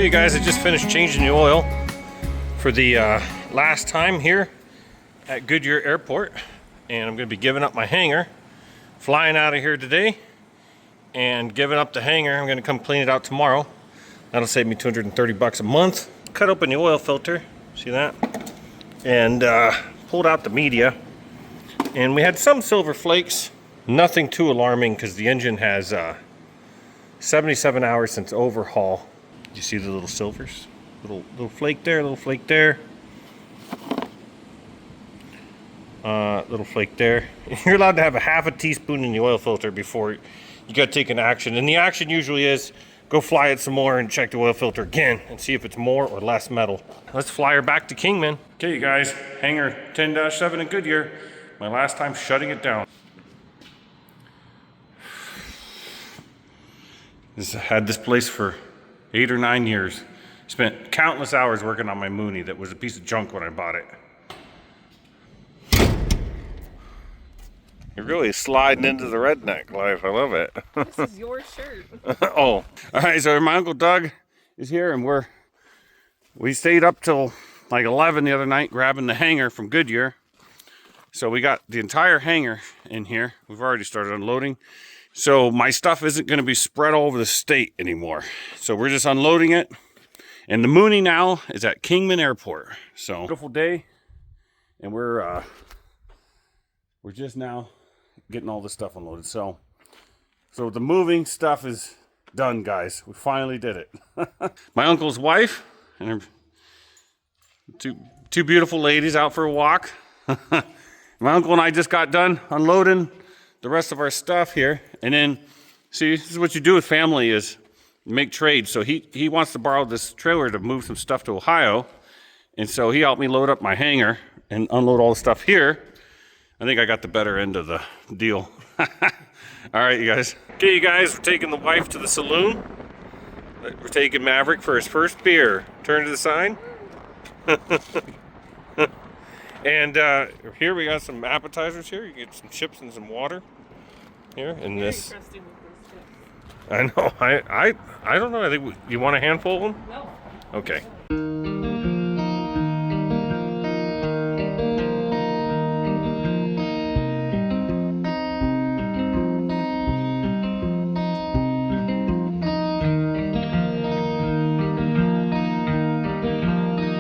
Okay guys, I just finished changing the oil for the last time here at Goodyear Airport, and I'm going to be giving up my hangar, flying out of here today and giving up the hangar. I'm going to come clean it out tomorrow. That'll save me 230 bucks a month. Cut open the oil filter, see that, and pulled out the media, and we had some silver flakes. Nothing too alarming because the engine has 77 hours since overhaul. You see the little silvers? Little flake there, little flake there. Little flake there. You're allowed to have a half a teaspoon in the oil filter before you got to take an action. And the action usually is go fly it some more and check the oil filter again and see if it's more or less metal. Let's fly her back to Kingman. Okay, you guys, hangar 10-7 in Goodyear. My last time shutting it down. Had this place for 8 or 9 years. Spent countless hours working on my Mooney that was a piece of junk when I bought it. You're really sliding into the redneck life. I love it. This is your shirt. Oh, all right. So my Uncle Doug is here, and we stayed up till like 11 the other night grabbing the hangar from Goodyear. So we got the entire hangar in here. We've already started unloading. So my stuff isn't going to be spread all over the state anymore. So we're just unloading it. And the Mooney now is at Kingman Airport. So beautiful day. And we're just now getting all this stuff unloaded. So the moving stuff is done, guys. We finally did it. My uncle's wife and her two beautiful ladies out for a walk. My uncle and I just got done unloading the rest of our stuff here. And then, see, this is what you do with family is make trades. So he wants to borrow this trailer to move some stuff to Ohio. And so he helped me load up my hangar and unload all the stuff here. I think I got the better end of the deal. All right, you guys. Okay, you guys, we're taking the wife to the saloon. We're taking Maverick for his first beer. Turn to the sign. And here we got some appetizers here. You get some chips and some water here. And this. I know. I don't know. I think you want a handful of them? No. Okay.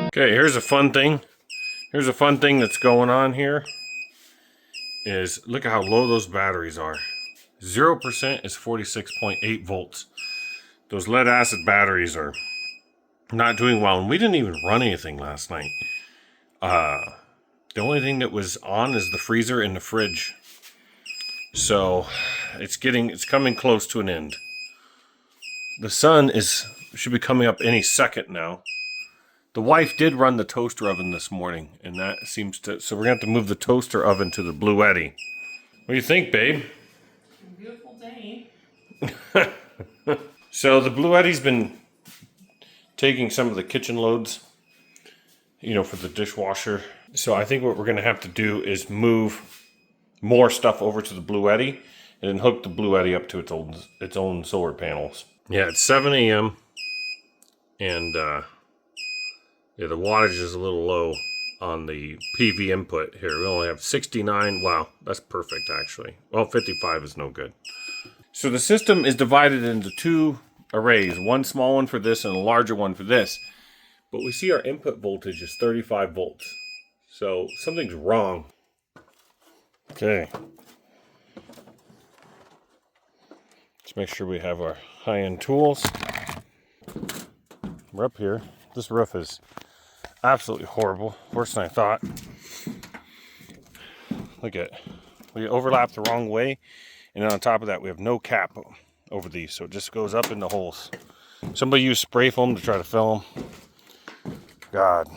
Okay, here's a fun thing. Here's a fun thing that's going on here. Is look at how low those batteries are. 0% is 46.8 volts. Those lead acid batteries are not doing well, and we didn't even run anything last night. The only thing that was on is the freezer and the fridge. So it's coming close to an end. The sun should be coming up any second now. The wife did run the toaster oven this morning, and that seems to, so we're gonna have to move the toaster oven to the Bluetti. What do you think, babe? Beautiful day. So the Bluetti's been taking some of the kitchen loads, for the dishwasher. So I think what we're gonna have to do is move more stuff over to the Bluetti and then hook the Bluetti up to its own solar panels. Yeah, it's 7 a.m. and yeah, the wattage is a little low on the PV input here. We only have 69. Wow, that's perfect actually. Well, 55 is no good. So the system is divided into two arrays, one small one for this and a larger one for this. But we see our input voltage is 35 volts. So something's wrong. Okay. Let's make sure we have our high-end tools. We're up here. This roof is absolutely horrible. Worse than I thought. Look at it. We overlap the wrong way. And then on top of that, we have no cap over these. So it just goes up in the holes. Somebody used spray foam to try to fill them. God.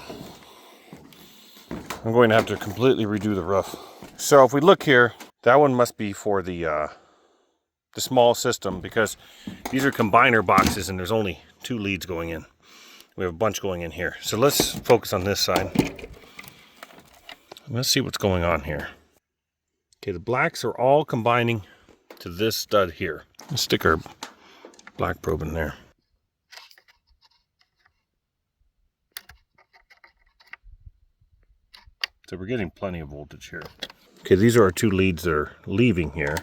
I'm going to have to completely redo the roof. So if we look here, that one must be for the small system because these are combiner boxes and there's only 2 leads going in. We have a bunch going in here. So let's focus on this side. Let's see what's going on here. Okay, the blacks are all combining to this stud here. Let's stick our black probe in there. So we're getting plenty of voltage here. Okay, these are our two leads that are leaving here.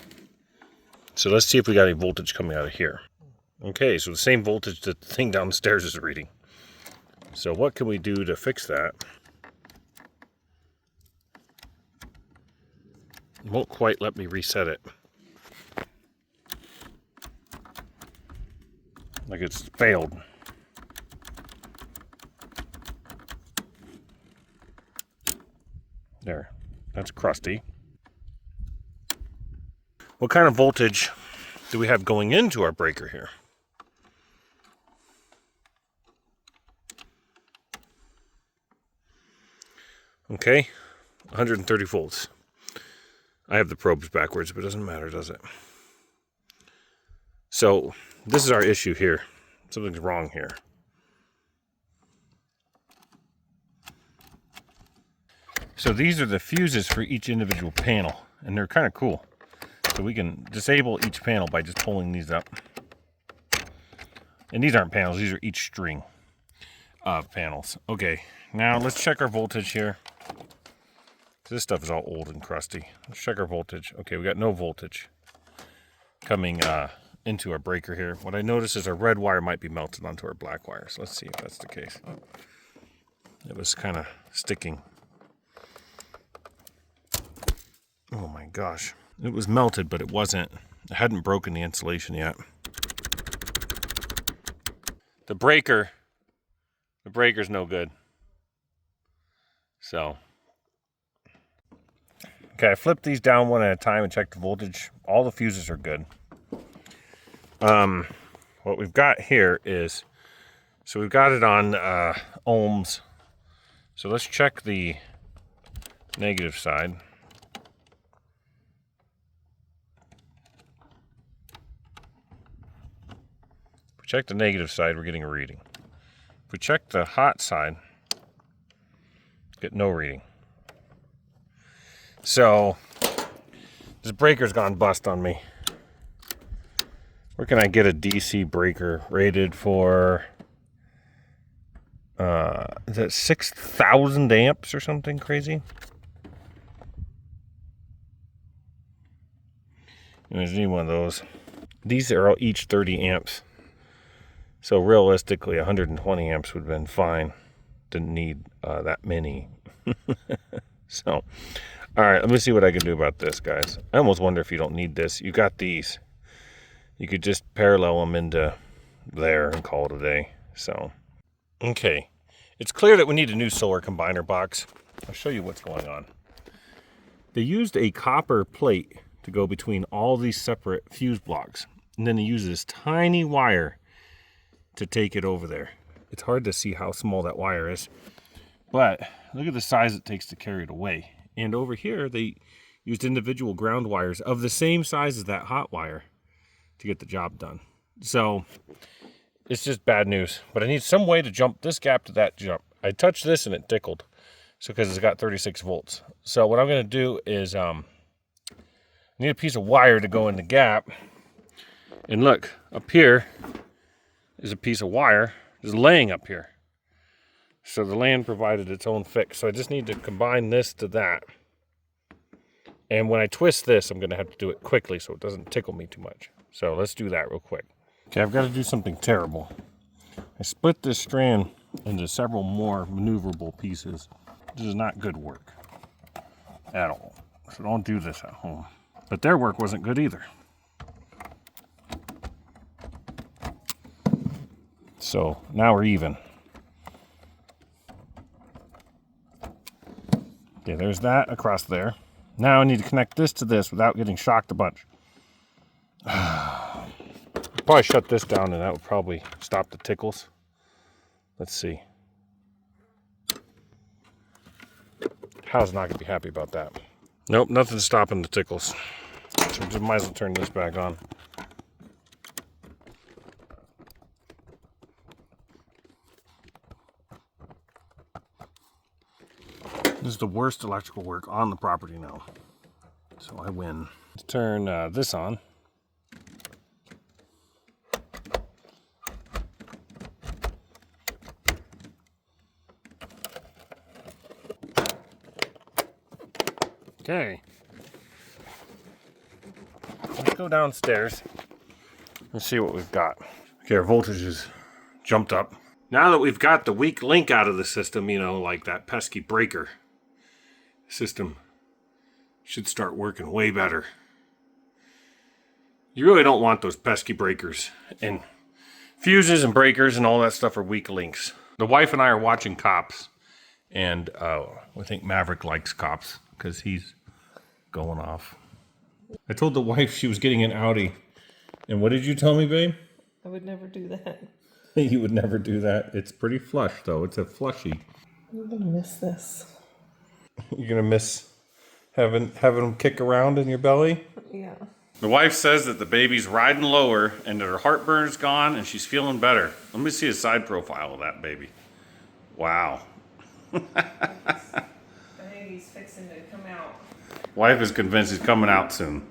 So let's see if we got any voltage coming out of here. Okay, so the same voltage that the thing downstairs is reading. So what can we do to fix that? It won't quite let me reset it. Like it's failed. There, that's crusty. What kind of voltage do we have going into our breaker here? Okay, 130 volts. I have the probes backwards, but it doesn't matter, does it? So this is our issue here. Something's wrong here. So these are the fuses for each individual panel, and they're kind of cool. So we can disable each panel by just pulling these up. And these aren't panels, these are each string of panels. Okay, now let's check our voltage here. This stuff is all old and crusty. Let's check our voltage. Okay, we got no voltage coming into our breaker here. What I notice is our red wire might be melted onto our black wire. So let's see if that's the case. It was kind of sticking. Oh my gosh. It was melted, but it wasn't. It hadn't broken the insulation yet. The breaker's no good. So, okay, I flipped these down one at a time and checked the voltage. All the fuses are good. What we've got here is, so we've got it on ohms. So let's check the negative side. If we check the negative side, we're getting a reading. If we check the hot side, get no reading. So this breaker's gone bust on me. Where can I get a DC breaker rated for, is that 6,000 amps or something crazy? You just need one of those. These are all each 30 amps. So realistically, 120 amps would have been fine. Didn't need that many. So, all right, let me see what I can do about this, guys. I almost wonder if you don't need this. You got these. You could just parallel them into there and call it a day. So, okay. It's clear that we need a new solar combiner box. I'll show you what's going on. They used a copper plate to go between all these separate fuse blocks. And then they used this tiny wire to take it over there. It's hard to see how small that wire is. But look at the size it takes to carry it away. And over here, they used individual ground wires of the same size as that hot wire to get the job done. So it's just bad news. But I need some way to jump this gap to that jump. I touched this and it tickled. So because it's got 36 volts. So what I'm going to do is I need a piece of wire to go in the gap. And look, up here is a piece of wire just laying up here. So the land provided its own fix. So I just need to combine this to that. And when I twist this, I'm going to have to do it quickly so it doesn't tickle me too much. So let's do that real quick. Okay, I've got to do something terrible. I split this strand into several more maneuverable pieces. This is not good work at all. So don't do this at home. But their work wasn't good either. So now we're even. Okay, there's that across there. Now I need to connect this to this without getting shocked a bunch. Probably shut this down and that would probably stop the tickles. Let's see. Hal's not going to be happy about that. Nope, nothing's stopping the tickles. So just might as well turn this back on. This is the worst electrical work on the property now. So I win. Let's turn this on. Okay. Let's go downstairs and see what we've got. Okay, our voltage has jumped up. Now that we've got the weak link out of the system, you know, like that pesky breaker, system should start working way better. You really don't want those pesky breakers. And fuses and breakers and all that stuff are weak links. The wife and I are watching Cops. And I think Maverick likes Cops because he's going off. I told the wife she was getting an Audi. And what did you tell me, babe? I would never do that. You would never do that. It's pretty flush, though. It's a flushy. I'm gonna miss this. You're gonna miss having them kick around in your belly? Yeah. The wife says that the baby's riding lower and that her heartburn's gone and she's feeling better. Let me see a side profile of that baby. Wow. I think he's fixing to come out. Wife is convinced he's coming out soon.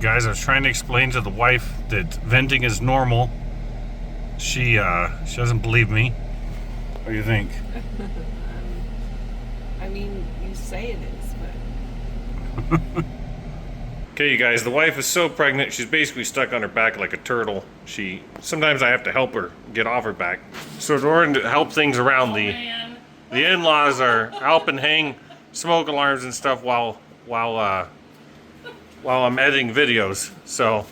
Guys, I was trying to explain to the wife that venting is normal. She doesn't believe me. What do you think? I mean, you say it is, but... Okay, you guys, the wife is so pregnant, she's basically stuck on her back like a turtle. Sometimes I have to help her get off her back. So in order to help things around, the in-laws are helping hang smoke alarms and stuff while I'm editing videos. So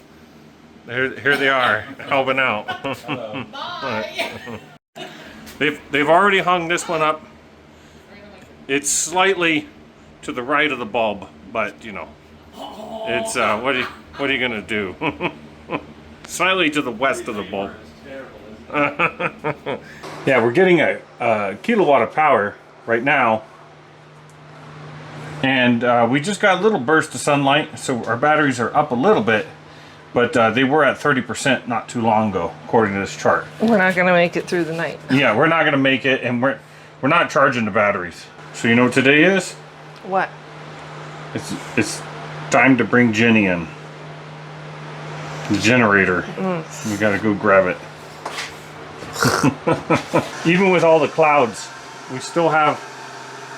here they are, helping out. Bye! They've already hung this one up. It's slightly to the right of the bulb, but you know, it's what are you gonna do? Slightly to the west of the bulb. Yeah, we're getting a kilowatt of power right now. And we just got a little burst of sunlight, so our batteries are up a little bit, but they were at 30% not too long ago, according to this chart. We're not gonna make it through the night. Yeah, we're not gonna make it, and we're not charging the batteries. So you know what today is? What? It's time to bring Jenny in. The generator. We gotta go grab it. Even with all the clouds, we still have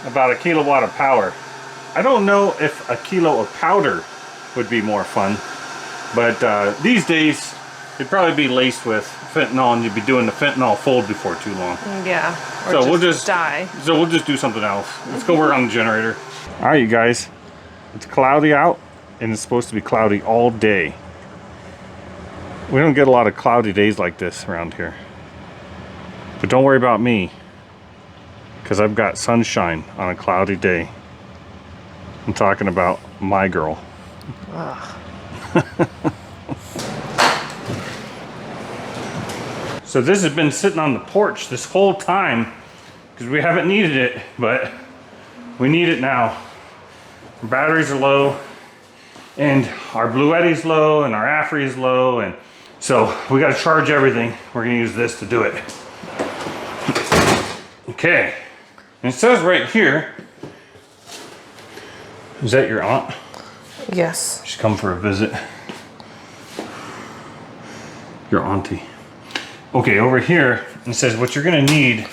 about a kilowatt of power. I don't know if a kilo of powder would be more fun, but these days it'd probably be laced with fentanyl, and you'd be doing the fentanyl fold before too long. Yeah. Or So just we'll just die. So we'll just do something else. Let's go work on the generator. All right, you guys. It's cloudy out, and it's supposed to be cloudy all day. We don't get a lot of cloudy days like this around here. But don't worry about me, because I've got sunshine on a cloudy day. I'm talking about my girl. So this has been sitting on the porch this whole time because we haven't needed it, but we need it now. Our batteries are low, and our Blue Eddy's low, and our Afri is low, and So we got to charge everything. We're going to use this to do it. Okay. And it says right here, is that your aunt? Yes. She's come for a visit. Your auntie. Okay, over here, it says what you're going to need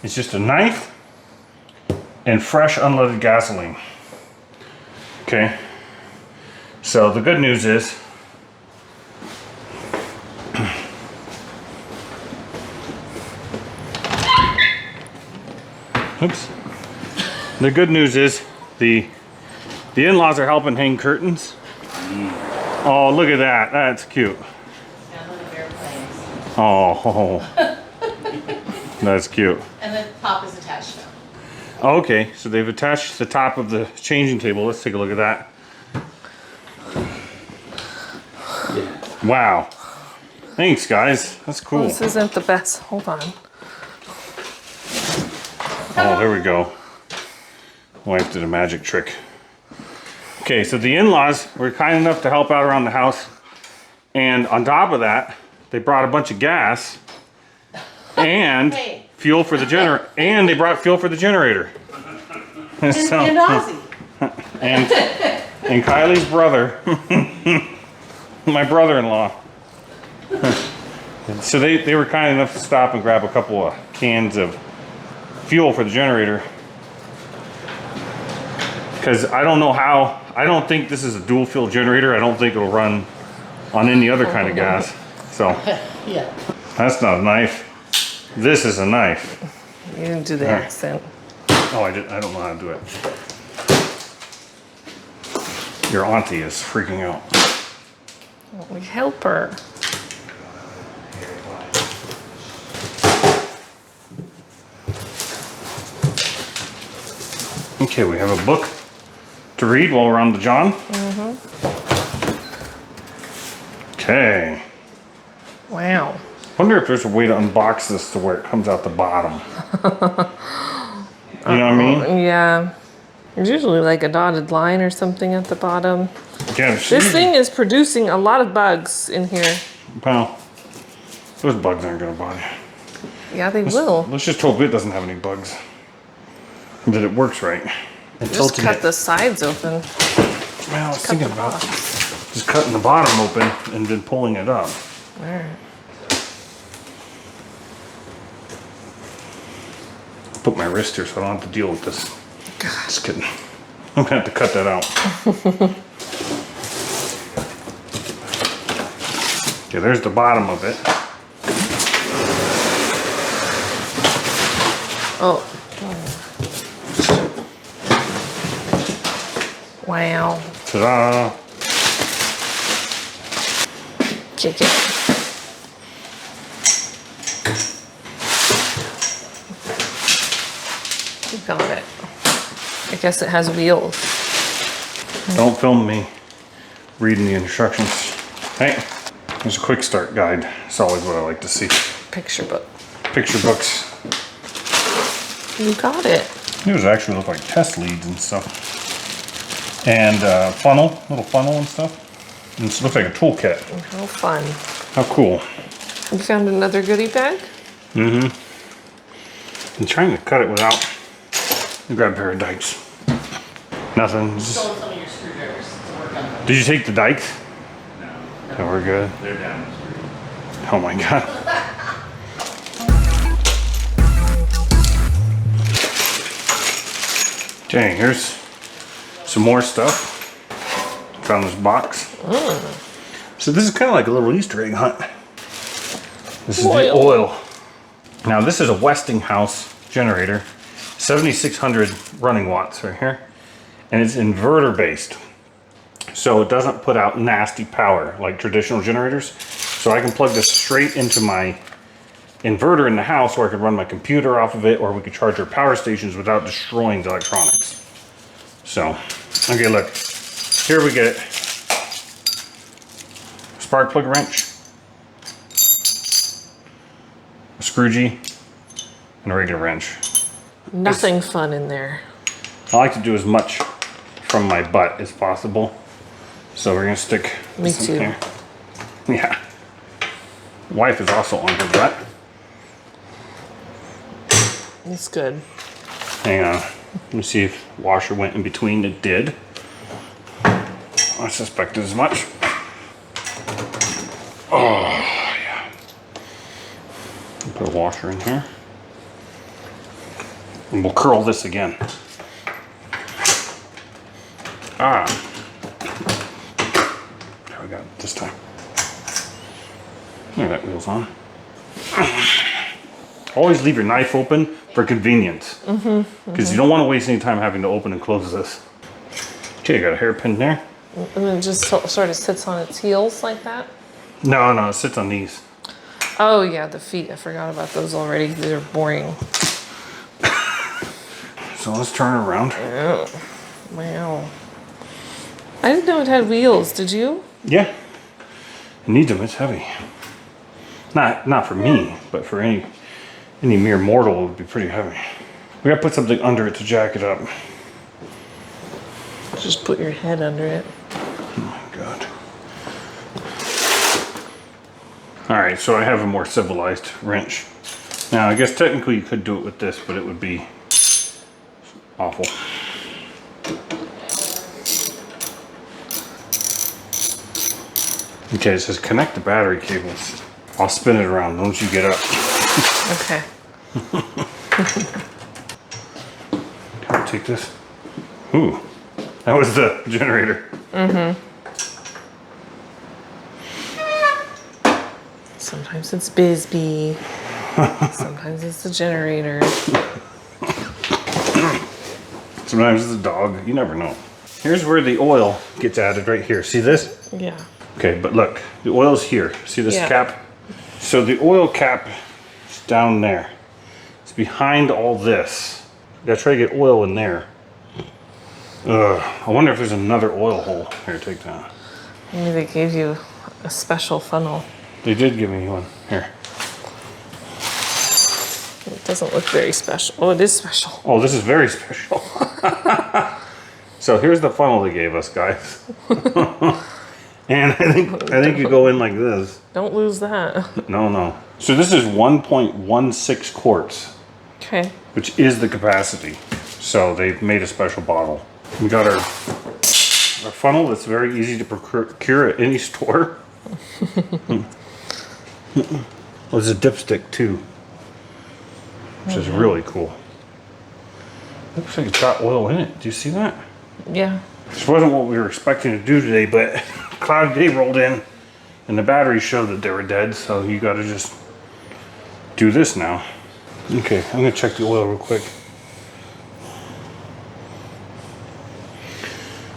is just a knife and fresh unleaded gasoline. Okay. So the good news is, oops. The good news is the in-laws are helping hang curtains. Oh, look at that. That's cute. Oh, that's cute. And the top is attached now. Okay, so they've attached the top of the changing table. Let's take a look at that. Wow. Thanks, guys. That's cool. This isn't the best. Hold on. Oh, there we go. Wife did a magic trick. Okay, so the in-laws were kind enough to help out around the house. And on top of that, they brought a bunch of gas and Hey. fuel for the generator. And they brought fuel for the generator. And Ozzy. And Kylie's brother, my brother-in-law. So they were kind enough to stop and grab a couple of cans of fuel for the generator. Because I don't know how, I don't think this is a dual fuel generator. I don't think it'll run on any other kind of gas. So Yeah. that's not a knife. This is a knife. You didn't do the accent. Oh, I don't know how to do it. Your auntie is freaking out. We help her. Okay, we have a book to read while we're on the John. Okay. Wow. Wonder if there's a way to unbox this to where it comes out the bottom. You know what I mean? Yeah. There's usually like a dotted line or something at the bottom. Yeah, This thing is producing a lot of bugs in here. Well, those bugs aren't gonna bother you. Yeah, they will. Let's just hope it doesn't have any bugs. And that it works right. And Just tilting cut it. the sides open. Well, I was Cut thinking the about box. just cutting the bottom open and then pulling it up. Alright. Put my wrist here so I don't have to deal with this. God. Just kidding. I'm gonna have to cut that out. Okay, there's the bottom of it. Oh. Wow. Ta-da! Kick it. You got it. I guess it has wheels. Don't film me reading the instructions. Hey, there's a quick start guide. It's always what I like to see. Picture book. Picture books. You got it. These actually look like test leads and stuff. And funnel, little funnel and stuff. And it looks like a toolkit. How fun. How cool. You found another goodie bag? I'm trying to cut it without. Grab a pair of dikes. Nothing. Just... Sold some of your screwdrivers to work on them. Did you take the dikes? No, No, we're good. they're down the street. Oh my god. Dang, here's some more stuff. Found this box. So this is kind of like a little Easter egg hunt. This is the oil. Now this is a Westinghouse generator, 7600 running watts right here, and it's inverter based. So it doesn't put out nasty power like traditional generators. So I can plug this straight into my inverter in the house, or I could run my computer off of it, or we could charge our power stations without destroying the electronics. So, okay, look, here we get it. Spark plug wrench, a screwgee, and a regular wrench. Nothing fun in there. I like to do as much from my butt as possible. So we're gonna stick Me this in too. here. Yeah. Wife is also on her butt. It's good. Hang on. Let me see if washer went in between. It did. I suspected as much. Oh, yeah. Put a washer in here. And we'll curl this again. Ah. There we go, this time. There, that wheel's on. Always leave your knife open for convenience. Because you don't want to waste any time having to open and close this. Okay, I got a hairpin there. And it just sort of sits on its heels like that? No, it sits on these. Oh yeah, the feet. I forgot about those already. They're boring. So let's turn it around. Oh, wow. I didn't know it had wheels. Did you? Yeah. It needs them, it's heavy. Not for me, but for any mere mortal, it would be pretty heavy. We gotta put something under it to jack it up. Just put your head under it. Oh my God. All right, so I have a more civilized wrench. Now, I guess technically you could do it with this, but it would be awful. Okay, it says connect the battery cables. I'll spin it around, don't you get up. Okay. Can I take this? Ooh, that was the generator. Sometimes it's Bisbee. Sometimes it's the generator. Sometimes it's a dog, you never know. Here's where the oil gets added right here. See this? Yeah. Okay, but look, the oil's here. See this Yeah. cap? So the oil cap is down there. It's behind all this. Gotta try to get oil in there. I wonder if there's another oil hole. Here, take that. Maybe they gave you a special funnel. They did give me one. Here. It doesn't look very special. Oh, it is special. Oh, this is very special. So here's the funnel they gave us, guys. And I think you go in like this. Don't lose that. No. So this is 1.16 quarts, Okay. which is the capacity. So they've made a special bottle. We got our funnel that's very easy to procure at any store. There's a dipstick too, which is really cool. Looks like it's got oil in it. Do you see that? Yeah. This wasn't what we were expecting to do today, but cloudy day rolled in and the batteries showed that they were dead, so you gotta just do this now. Okay, I'm gonna check the oil real quick.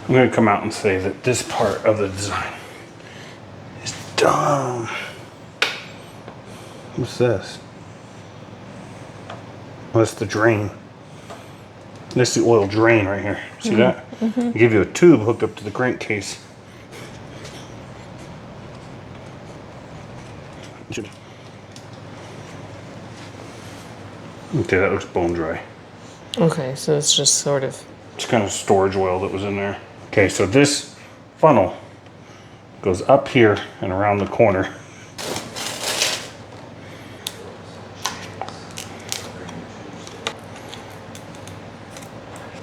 I'm gonna come out and say that this part of the design is dumb. What's this? Oh, that's the drain. That's the oil drain right here. See that? They give you a tube hooked up to the crankcase. Okay, that looks bone dry. Okay, so it's just sort of. It's kind of storage oil that was in there. Okay, so this funnel goes up here and around the corner.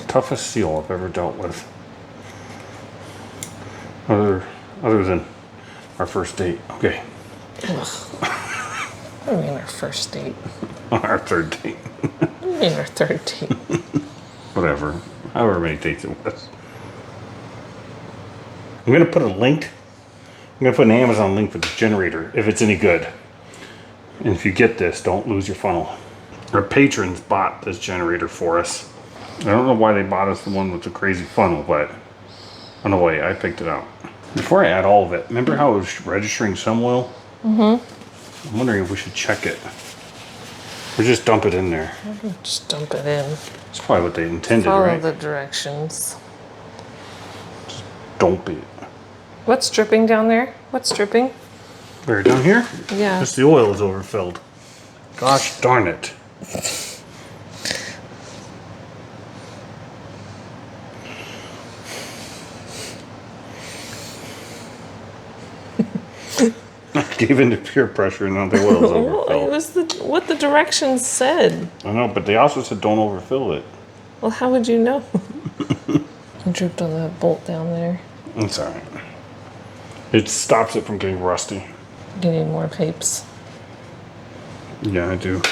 Toughest seal I've ever dealt with. Other than our first date. Okay. I mean our first date. Our third date. I mean our third date. Whatever. However many dates it was. I'm gonna put a link. I'm gonna put an Amazon link for this generator if it's any good. And if you get this, don't lose your funnel. Our patrons bought this generator for us. I don't know why they bought us the one with the crazy funnel, but on the way I picked it out. Before I add all of it, remember how it was registering some oil? Mm-hmm. I'm wondering if we should check it. Or just dump it in there. Just dump it in. That's probably what they intended, Follow right? the directions. Dump it. What's dripping down there? What's dripping? Where, down here? Yeah. Just the oil is overfilled. Gosh darn it. gave into peer pressure and now the oil's Well, it overfilled. was what the directions said. I know, but they also said don't overfill it. Well, how would you know? I dripped on that bolt down there. It's alright. It stops it from getting rusty. You need more papes. Yeah, I do.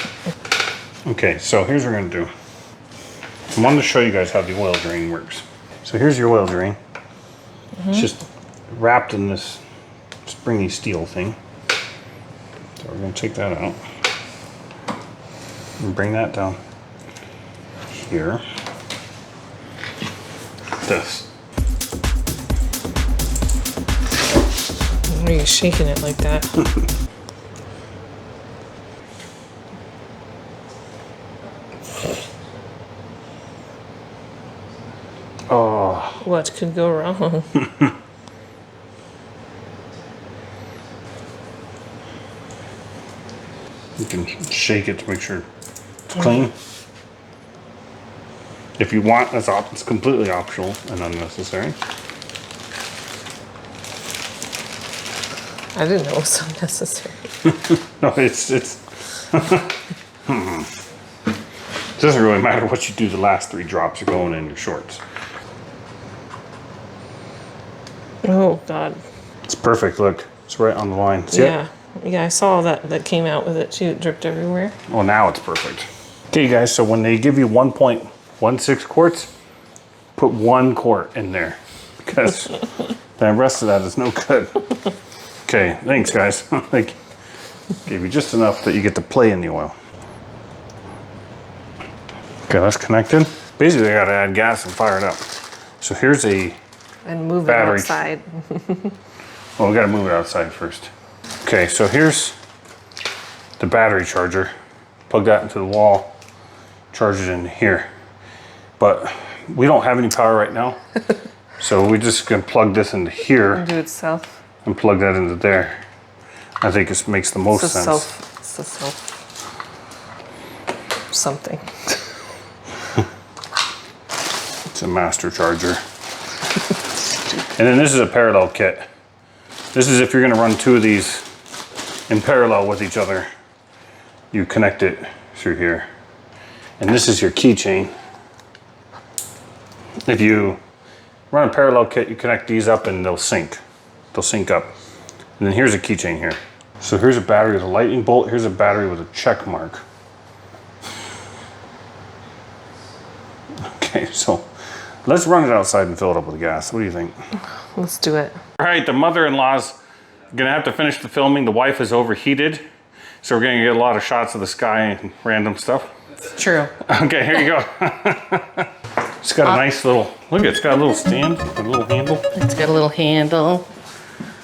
Okay, so here's what we're gonna do. I wanted to show you guys how the oil drain works. So here's your oil drain. It's just wrapped in this springy steel thing. So we're gonna take that out and bring that down here. This. Why are you shaking it like that? Oh, What could go wrong? you can shake it to make sure it's clean. If you want, it's completely optional and unnecessary. I didn't know it was unnecessary. No, it's it doesn't really matter what you do. The last 3 drops are going in your shorts. Oh, God. It's perfect. Look, it's right on the line. See it? Yeah. Yeah, I saw that came out with it too. It dripped everywhere. Well, now it's perfect. Okay, guys. So when they give you 1.16 quarts, put 1 quart in there because the rest of that is no good. Okay, thanks, guys. Like, gave you just enough that you get to play in the oil. Okay, that's connected. Basically, I gotta add gas and fire it up. So here's a And move Battery. it outside. Well, we gotta move it outside first. Okay, so here's the battery charger. Plug that into the wall, charge it in here. But we don't have any power right now. So we're just gonna plug this into here Do it self. and plug that into there. I think this makes the most sense. It's a self. Something. It's a master charger. And then this is a parallel kit. This is if you're gonna run 2 of these in parallel with each other. You connect it through here. And this is your keychain. If you run a parallel kit, you connect these up and they'll sync. They'll sync up. And then here's a keychain here. So here's a battery with a lightning bolt. Here's a battery with a check mark. Okay, so let's run it outside and fill it up with gas. What do you think? Let's do it. All right, the mother-in-law's gonna have to finish the filming. The wife is overheated, so we're gonna get a lot of shots of the sky and random stuff. True. Okay, here you go. It's got a nice little, look, it's got a little stand, a little handle. It's got a little handle.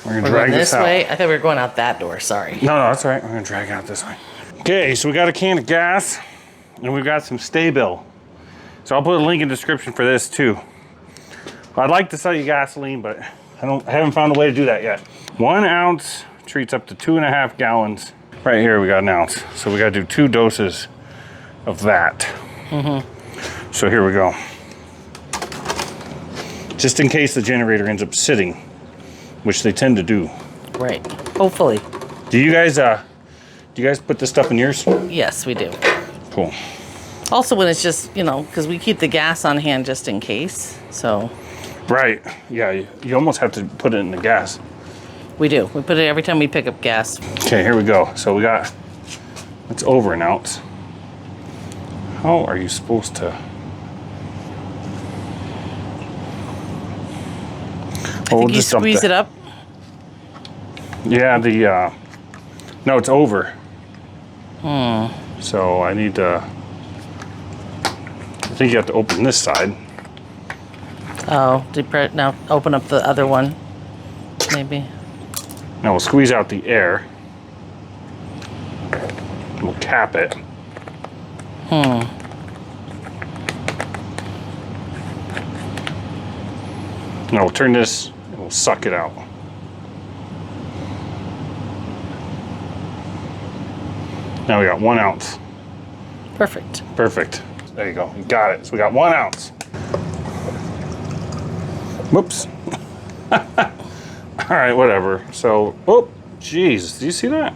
We're gonna We're drag going this this out. way. I thought we were going out that door. Sorry. No, that's all right. We're gonna drag it out this way. Okay, so we got a can of gas, and we've got some Stay-Bill. So I'll put a link in the description for this too. I'd like to sell you gasoline, but I haven't found a way to do that yet. 1 ounce treats up to 2.5 gallons. Right here we got 1 ounce. So we gotta do 2 doses of that. So here we go. Just in case the generator ends up sitting, which they tend to do. Right. Hopefully. Do you guys put this stuff in yours? Yes, we do. Cool. Also, when it's just, because we keep the gas on hand just in case. So Right. Yeah, you almost have to put it in the gas. we do. We put it every time we pick up gas. Okay, here we go. So we got, it's over 1 ounce. How are you supposed to? I think you squeeze it up. Yeah, no, it's over. So I need to, I think you have to open this side. Oh, now open up the other one. Maybe. Now we'll squeeze out the air. We'll cap it. Now we'll turn this and we'll suck it out. Now we got 1 ounce. Perfect. Perfect. There you go. You got it. So we got 1 ounce. Whoops. All right, whatever. So, Jeez, do you see that?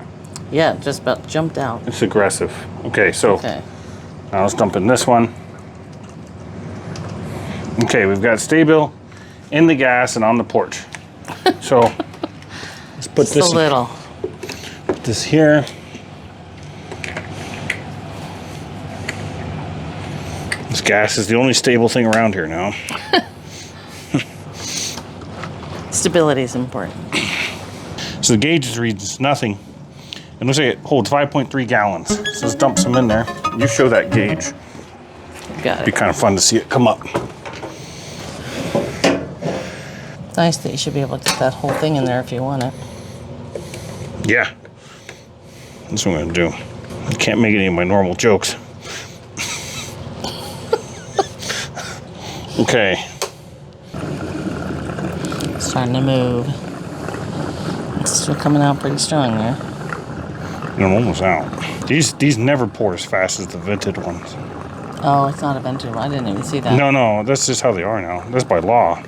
Yeah, just about jumped out. It's aggressive. Okay, so Okay. now let's dump in this one. Okay, we've got stable in the gas and on the porch. So let's put Just this a little. put this here. This gas is the only stable thing around here now. Stability is important. So the gauge reads nothing. It looks like it holds 5.3 gallons. So let's dump some in there. You show that gauge. Got It'd be it. kind of fun to see it come up. Nice that you should be able to get that whole thing in there if you want it. Yeah. That's what I'm going to do. I can't make any of my normal jokes. Okay. Starting to move. It's still coming out pretty strong there. I'm almost out. These never pour as fast as the vented ones. Oh, it's not a vented one. I didn't even see that. No, that's just how they are now. That's by law.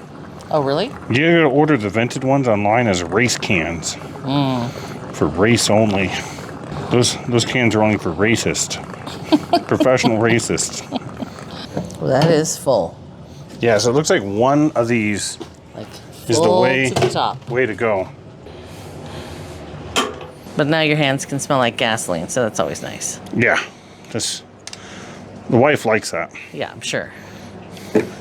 Oh, really? You gotta order the vented ones online as race cans. For race only. Those cans are only for racists. Professional racists. Well, that is full. Yeah, so it looks like one of these Like is the full way, to the top. way to go. But now your hands can smell like gasoline, so that's always nice. Yeah. The wife likes that. Yeah, I'm sure.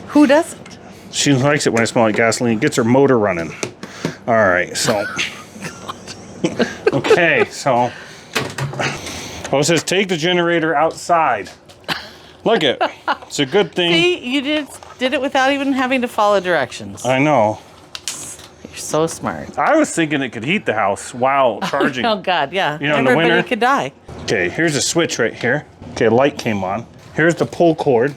Who doesn't? She likes it when I smell like gasoline. It gets her motor running. All right, so. Okay, so. Oh, it says take the generator outside. Look it. It's a good thing. See, you did it without even having to follow directions. I know. You're so smart. I was thinking it could heat the house while charging. Oh, God, yeah. You know, in the Everybody winter. could die. Okay, here's a switch right here. Okay, light came on. Here's the pull cord.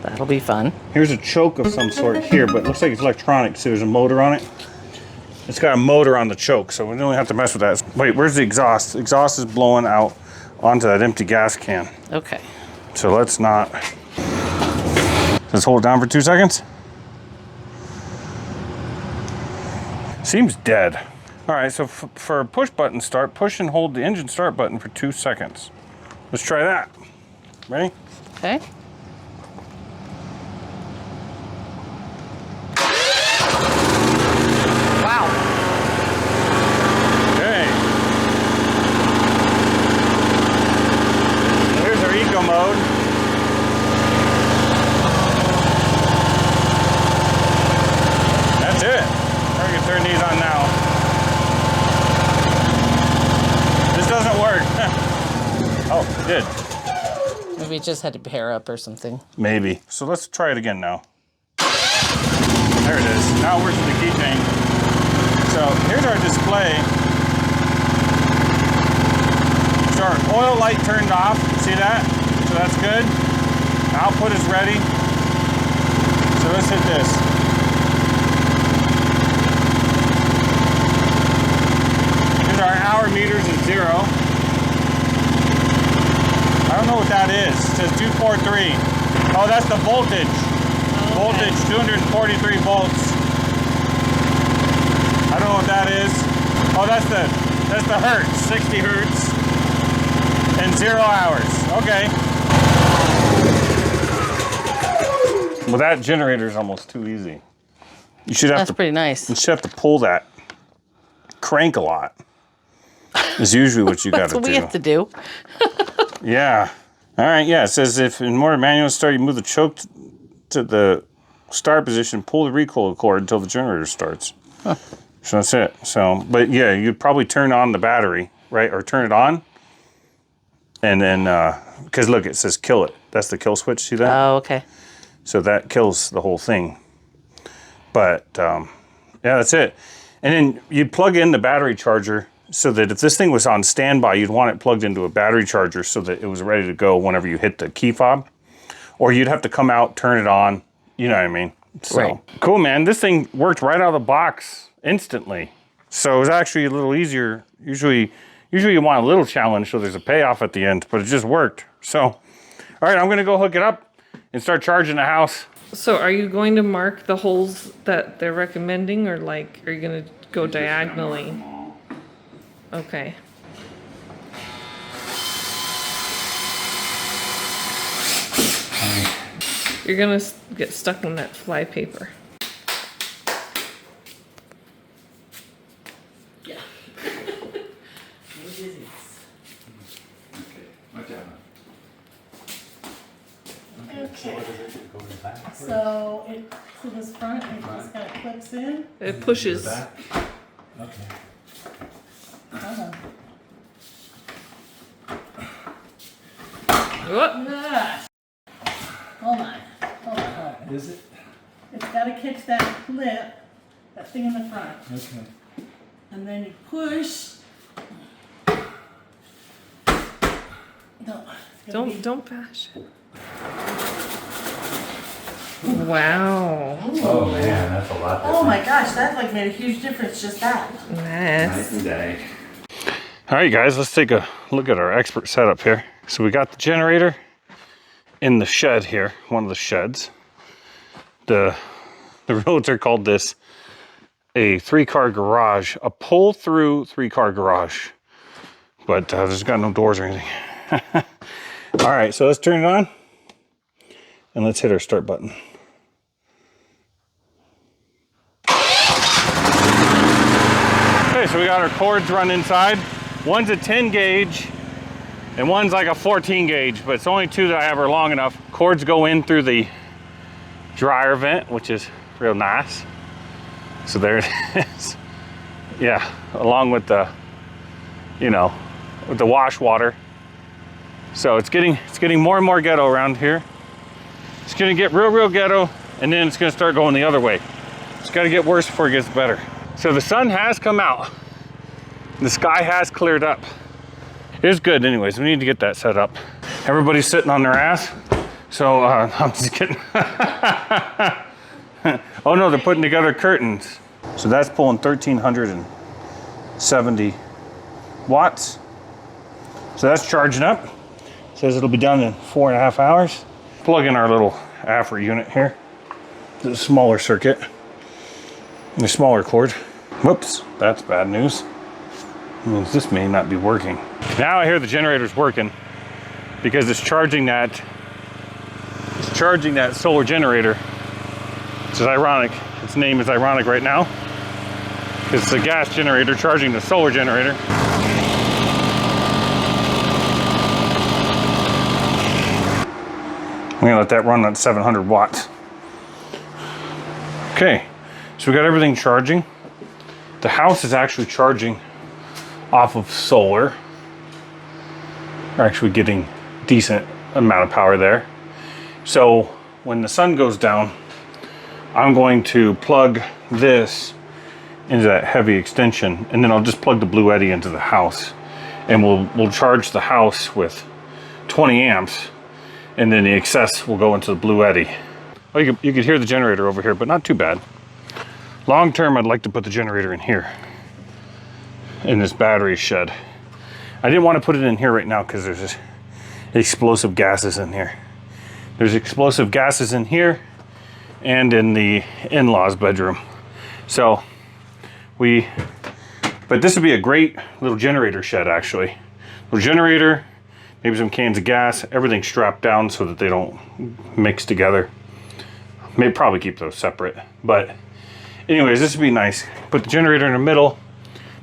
That'll be fun. Here's a choke of some sort here, but it looks like it's electronic, so there's a motor on it. It's got a motor on the choke, so we don't have to mess with that. Wait, where's the exhaust? The exhaust is blowing out onto that empty gas can. Okay. So let's not. Let's hold it down for 2 seconds. Seems dead. All right, so for a push button start, push and hold the engine start button for 2 seconds. Let's try that. Ready? Okay. Wow. Okay. Here's our eco mode. That's it. We're gonna turn these on now. This doesn't work. Oh, it did. Maybe it just had to pair up or something. Maybe. So let's try it again now. There it is. Now it works with the keychain. So here's our display. So our oil light turned off. See that? So that's good. Output is ready. So let's hit this. Here's our hour meters at 0. I don't know what that is. It says 243. Oh, that's the voltage. Voltage, 243 volts. I don't know what that is. Oh, that's the hertz, 60 hertz, and 0 hours. Okay. Well, that generator is almost too easy. You should have That's to. pretty nice. You should have to pull that crank a lot. Is usually what you got That's to what do. we have to do. Yeah. All right. Yeah. It says if in more manual start, you move the choke to the start position, pull the recoil cord until the generator starts. Huh. So that's it. So, but yeah, you'd probably turn on the battery, right? Or turn it on. And then, because look, it says kill it. That's the kill switch. See that? Oh, okay. So that kills the whole thing. But yeah, that's it. And then you'd plug in the battery charger so that if this thing was on standby, you'd want it plugged into a battery charger so that it was ready to go whenever you hit the key fob. Or you'd have to come out, turn it on. You know what I mean? So, Right. Cool, man. This thing worked right out of the box instantly. So it was actually a little easier. Usually you want a little challenge so there's a payoff at the end, but it just worked. So, all right, I'm going to go hook it up and start charging the house. So are you going to mark the holes that they're recommending, or like, are you going to go diagonally? Okay. You're gonna get stuck in that fly paper. Yeah. No dizziness. Okay, watch out. Okay. Go to the back. So this front, it just kind of clips in. It pushes. Back. Okay. Hold on. Whoop. Ah. Hold on. Hold on. Is it? It's got to catch that clip, that thing in the front. Okay. And then you push. No, it's gonna be- Don't bash it. Wow. Oh man, that's a lot. Oh my gosh, that like made a huge difference, just that. Nice. and day. All right, guys, let's take a look at our expert setup here. So we got the generator in the shed here, one of the sheds. The realtor called this a 3-car garage, a pull-through 3-car garage, but there's got no doors or anything. All right, so let's turn it on and let's hit our start button. Okay, so we got our cords run inside. One's a 10 gauge and one's like a 14 gauge, but it's only two that I have are long enough. Cords go in through the dryer vent, which is real nice. So there it is. Yeah, along with the, you know, with the wash water. So it's getting more and more ghetto around here. It's gonna get real ghetto, and then it's gonna start going the other way. It's gotta get worse before it gets better. So the sun has come out. The sky has cleared up. It's good anyways, we need to get that set up. Everybody's sitting on their ass. So I'm just kidding. Oh no, they're putting together curtains. So that's pulling 1,370 watts. So that's charging up. Says it'll be done in 4.5 hours. Plug in our little AFRA unit here. The smaller circuit. The smaller cord. Whoops, that's bad news. It means this may not be working. Now I hear the generator's working because it's charging that solar generator. Which is ironic. Its name is ironic right now. It's the gas generator charging the solar generator. I'm gonna let that run at 700 watts. Okay, so we got everything charging. The house is actually charging off of solar. We're actually getting decent amount of power there. So when the sun goes down, I'm going to plug this into that heavy extension, and then I'll just plug the Blue Eddy into the house, and we'll charge the house with 20 amps, and then the excess will go into the Blue Eddy. Oh, you could hear the generator over here, but not too bad. Long term, I'd like to put the generator in here, in this battery shed. I didn't want to put it in here right now because there's this explosive gases in here. There's explosive gases in here and in the in-laws bedroom. So but this would be a great little generator shed actually. Little generator, maybe some cans of gas, everything strapped down so that they don't mix together. Maybe probably keep those separate, but anyways, this would be nice. Put the generator in the middle,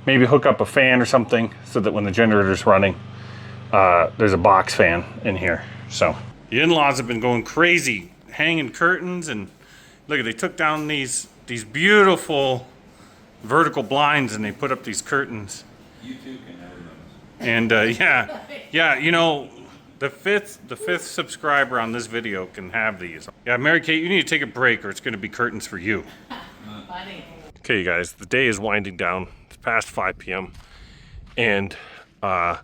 maybe hook up a fan or something so that when the generator's running, there's a box fan in here. So the in-laws have been going crazy, hanging curtains, and look, they took down these beautiful vertical blinds and they put up these curtains. You too can have those. And yeah, you know, the fifth subscriber on this video can have these. Yeah, Mary Kate, you need to take a break or it's going to be curtains for you. Funny. Okay, you guys, the day is winding down. It's past 5 p.m. and the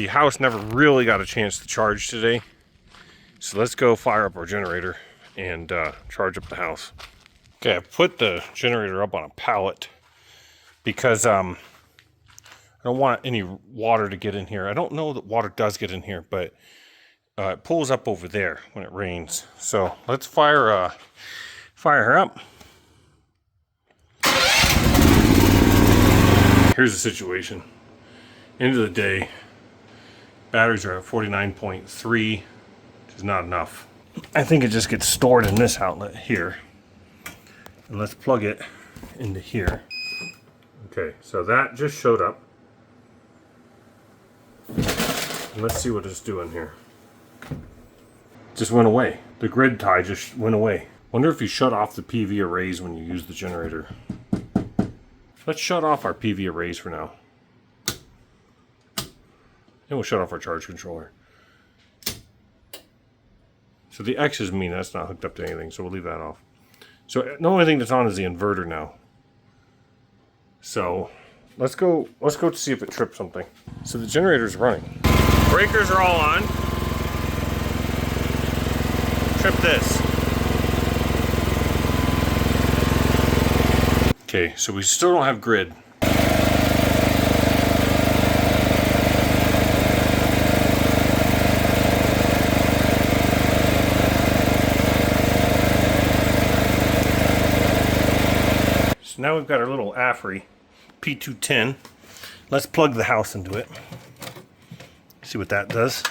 house never really got a chance to charge today. So let's go fire up our generator and charge up the house. Okay, I put the generator up on a pallet because I don't want any water to get in here. I don't know that water does get in here, but it pulls up over there when it rains. So let's fire her up. Here's the situation. End of the day, batteries are at 49.3, which is not enough. I think it just gets stored in this outlet here. And let's plug it into here. Okay, so that just showed up. And let's see what it's doing here. Just went away. The grid tie just went away. Wonder if you shut off the PV arrays when you use the generator. Let's shut off our PV arrays for now. And we'll shut off our charge controller. So the X's mean that's not hooked up to anything, so we'll leave that off. So the only thing that's on is the inverter now. So let's go to see if it trips something. So the generator's running. Breakers are all on. Trip this. Okay, so we still don't have grid. So now we've got our little AFRI P210. Let's plug the house into it. See what that does.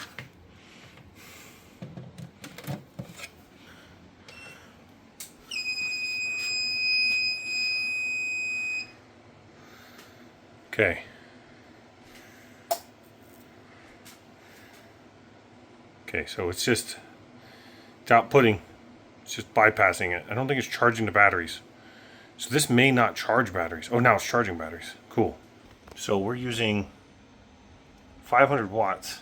Okay. Okay, so it's outputting. It's just bypassing it. I don't think it's charging the batteries. So this may not charge batteries. Oh, now it's charging batteries. Cool. So we're using 500 watts.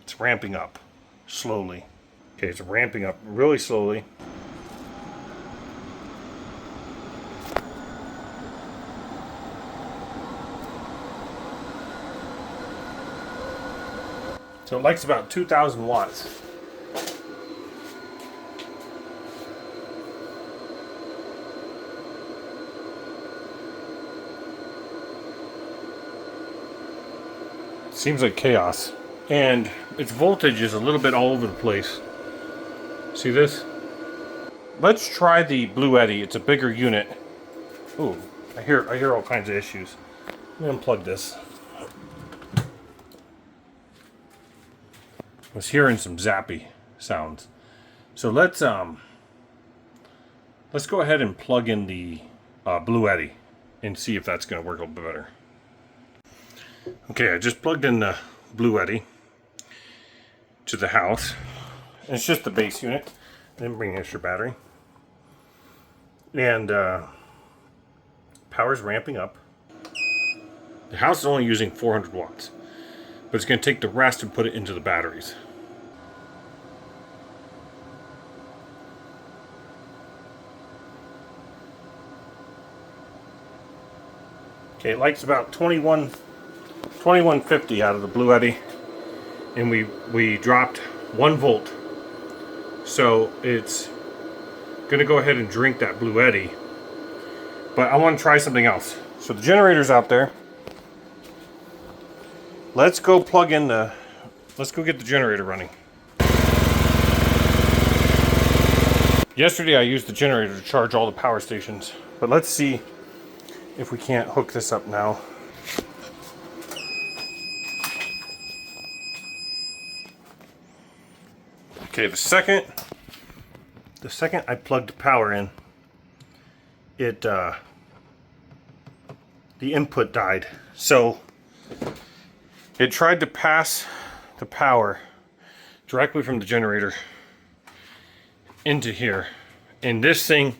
It's ramping up slowly. Okay, it's ramping up really slowly. So it likes about 2,000 watts. Seems like chaos. And its voltage is a little bit all over the place. See this? Let's try the Blue Eddy. It's a bigger unit. Ooh, I hear all kinds of issues. Let me unplug this. I was hearing some zappy sounds. So let's go ahead and plug in the Blue Eddy and see if that's going to work a little bit better. Okay, I just plugged in the Blue Eddy to the house. And it's just the base unit. I didn't bring an extra battery. And power's ramping up. The house is only using 400 watts. But it's going to take the rest and put it into the batteries. Okay, it likes about 2150 out of the Blue Eddy, and we dropped 1 volt. So it's going to go ahead and drink that Blue Eddy. But I want to try something else. So the generator's out there. Let's go get the generator running. Yesterday I used the generator to charge all the power stations, but let's see if we can't hook this up now. Okay, the second I plugged the power in, the input died. So it tried to pass the power directly from the generator into here. And this thing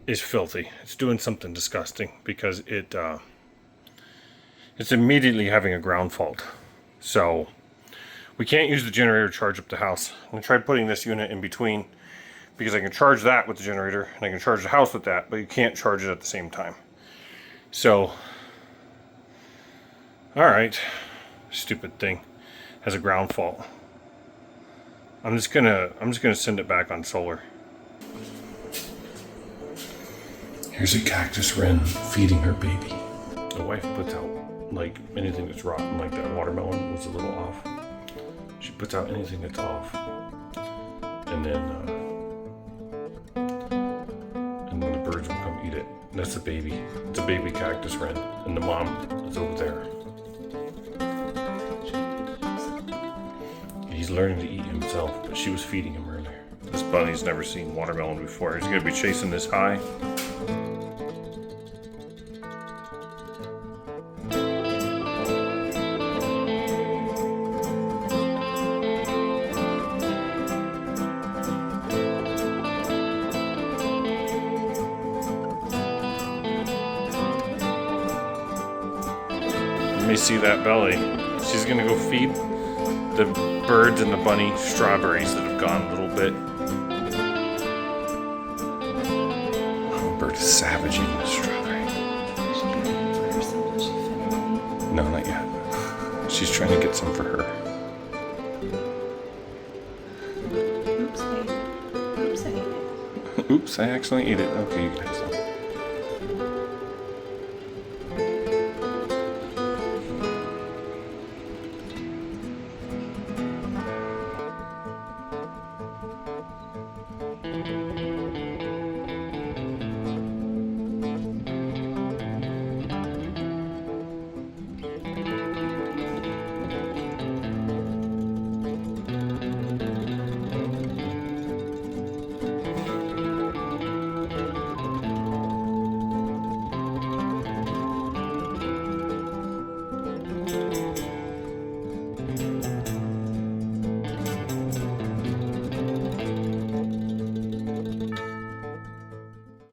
is filthy. It's doing something disgusting because it's immediately having a ground fault. So we can't use the generator to charge up the house. I'm gonna try putting this unit in between because I can charge that with the generator and I can charge the house with that, but you can't charge it at the same time. So, all right, stupid thing has a ground fault. I'm just gonna send it back on solar. Here's a cactus wren feeding her baby. The wife puts out like anything that's rotten, like that watermelon was a little off. She puts out anything that's off, and then the birds will come eat it. That's the baby. It's a baby cactus wren. And the mom is over there. He's learning to eat himself, but she was feeding him earlier. This bunny's never seen watermelon before. He's gonna be chasing this high. Let me see that belly. She's gonna go feed the birds and the bunny strawberries that have gone a little bit. Oh, bird is savage eating the strawberry. No, not yet. She's trying to get some for her. Oops, I ate it. Oops, I ate it. Oops, I accidentally ate it. Okay, you can have some.